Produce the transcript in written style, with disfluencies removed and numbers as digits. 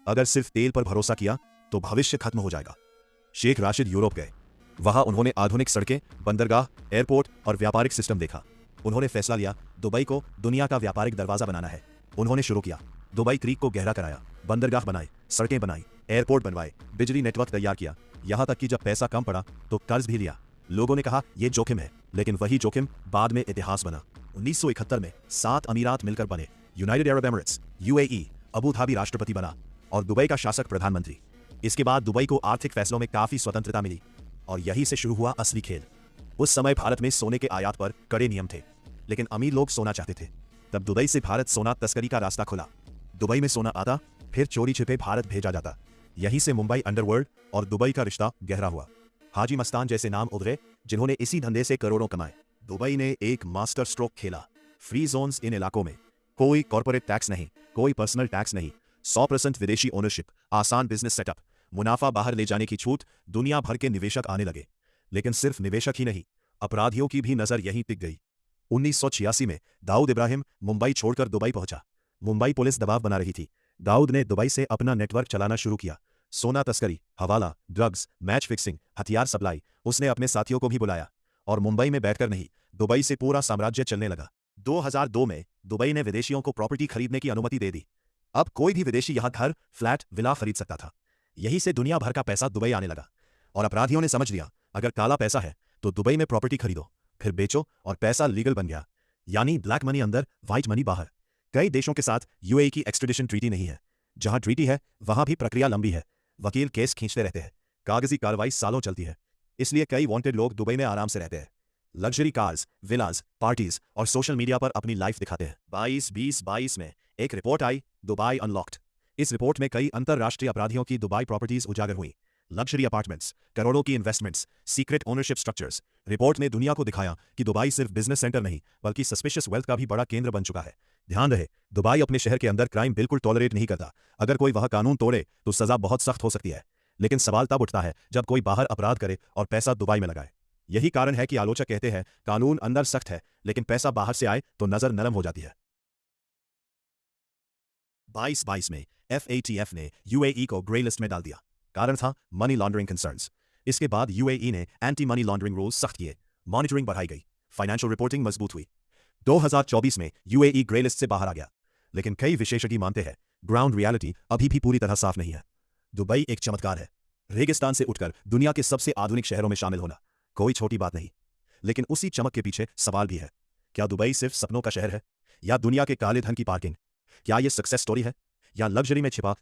अगर सिर्फ तेल पर भरोसा किया तो भविष्य खत्म हो जाएगा। शेख राशिद यूरोप गए। वहां उन्होंने आधुनिक सड़कें, बंदरगाह, एयरपोर्ट और व्यापारिक सिस्टम देखा। उन्होंने फैसला लिया दुबई को दुनिया का व्यापारिक दरवाजा बनाना है। उन्होंने शुरू किया, दुबई क्रीक को गहरा कराया, बंदरगाह बनाए, सड़कें बनाई, एयरपोर्ट बनवाए, बिजली नेटवर्क तैयार किया। यहां तक कि जब पैसा कम पड़ा तो कर्ज भी लिया। लोगों ने कहा यह जोखिम है, लेकिन वही जोखिम बाद में इतिहास बना। 1971 में 7 अमीरात मिलकर बने, United Arab Emirates, UAE. Abu Dhabi राष्ट्रपति बना और दुबई का शासक प्रधानमंत्री। इसके बाद दुबई को आर्थिक फैसलों में काफी स्वतंत्रता मिली और यहीं से शुरू हुआ असली खेल। उस समय भारत में सोने के आयात पर कड़े नियम थे, लेकिन अमीर लोग सोना चाहते थे। तब दुबई से भारत सोना तस्करी का रास्ता खुला। दुबई में सोना आता, फिर चोरी छिपे भारत भेजा जाता। यहीं से मुंबई अंडरवर्ल्ड और दुबई का रिश्ता गहरा हुआ। हाजी मस्तान जैसे नाम उभरे जिन्होंने इसी धंधे से करोड़ों कमाए। दुबई ने एक मास्टर स्ट्रोक खेला। फ्री जोन्स इन इलाकों में, कोई कॉर्पोरेट टैक्स नहीं, कोई पर्सनल टैक्स नहीं, 100% विदेशी ओनरशिप, आसान बिजनेस सेटअप, मुनाफा बाहर ले जाने की छूट। दुनिया भर के निवेशक आने लगे, लेकिन सिर्फ निवेशक ही नहीं, अपराधियों की भी नजर यहीं टिक गई। 1986 में दाऊद इब्राहिम मुंबई छोड़कर दुबई पहुंचा। मुंबई पुलिस दबाव बना रही थी। दाऊद ने दुबई से अपना नेटवर्क चलाना शुरू किया। सोना तस्करी, हवाला, ड्रग्स, मैच फिक्सिंग, हथियार सप्लाई। उसने अपने साथियों को भी बुलाया और मुंबई में बैठकर नहीं, दुबई से पूरा साम्राज्य चलने लगा। 2002 में दुबई ने विदेशियों को प्रॉपर्टी खरीदने की अनुमति दे दी। अब कोई भी विदेशी यहां घर, फ्लैट, विला खरीद सकता था। यहीं से दुनिया भर का पैसा दुबई आने लगा और अपराधियों ने समझ लिया अगर काला पैसा है तो दुबई में प्रॉपर्टी खरीदो, फिर बेचो और पैसा लीगल बन गया। यानी ब्लैक मनी अंदर, व्हाइट मनी बाहर। कई देशों के साथ यूएई की एक्सट्रेडिशन ट्रीटी नहीं है। जहां ट्रीटी है वहां भी प्रक्रिया लंबी है, वकील केस खींचते रहते हैं, कागजी कार्रवाई सालों चलती है। इसलिए कई वांटेड लोग दुबई में आराम से रहते हैं, लग्जरी कार्स, विलाज, पार्टीज और सोशल मीडिया पर अपनी लाइफ दिखाते हैं। 22 में एक रिपोर्ट आई, दुबई अनलॉक्ड। इस रिपोर्ट में कई अंतरराष्ट्रीय अपराधियों की दुबई प्रॉपर्टीज उजागर हुई। लग्जरी अपार्टमेंट्स, करोड़ों की investments, secret ownership structures. Report ने दुनिया को दिखाया कि दुबई सिर्फ बिजनेस सेंटर नहीं बल्कि सस्पिशियस वेल्थ का भी बड़ा केंद्र बन चुका है। ध्यान रहे, दुबई अपने शहर के अंदर क्राइम बिल्कुल टॉलरेट नहीं करता। अगर कोई वह कानून तोड़े तो सजा बहुत सख्त हो सकती है, लेकिन सवाल तब उठता है जब कोई बाहर अपराध करे और पैसा दुबई में लगाए। यही कारण है कि आलोचक कहते हैं कानून अंदर सख्त है लेकिन पैसा बाहर से आए तो नजर नरम हो जाती है। 22 में FATF ने यूएई को ग्रे लिस्ट में डाल दिया। कारण था मनी लॉन्ड्रिंग कंसर्न्स। इसके बाद यूएई ने एंटी मनी लॉन्ड्रिंग रूल्स सख्त किए, मॉनिटरिंग बढ़ाई गई, फाइनेंशियल रिपोर्टिंग मजबूत हुई। 2024 में यूएई ग्रे लिस्ट से बाहर आ गया, लेकिन कई विशेषज्ञ मानते हैं ग्राउंड रियलिटी अभी भी पूरी तरह साफ नहीं है। दुबई एक चमत्कार है, रेगिस्तान से उठकर दुनिया के सबसे आधुनिक शहरों में शामिल होना कोई छोटी बात नहीं। लेकिन उसी चमक के पीछे सवाल भी है, क्या दुबई सिर्फ सपनों का शहर है या दुनिया के काले धन की पार्किंग? क्या यह सक्सेस स्टोरी है या लग्जरी में छिपा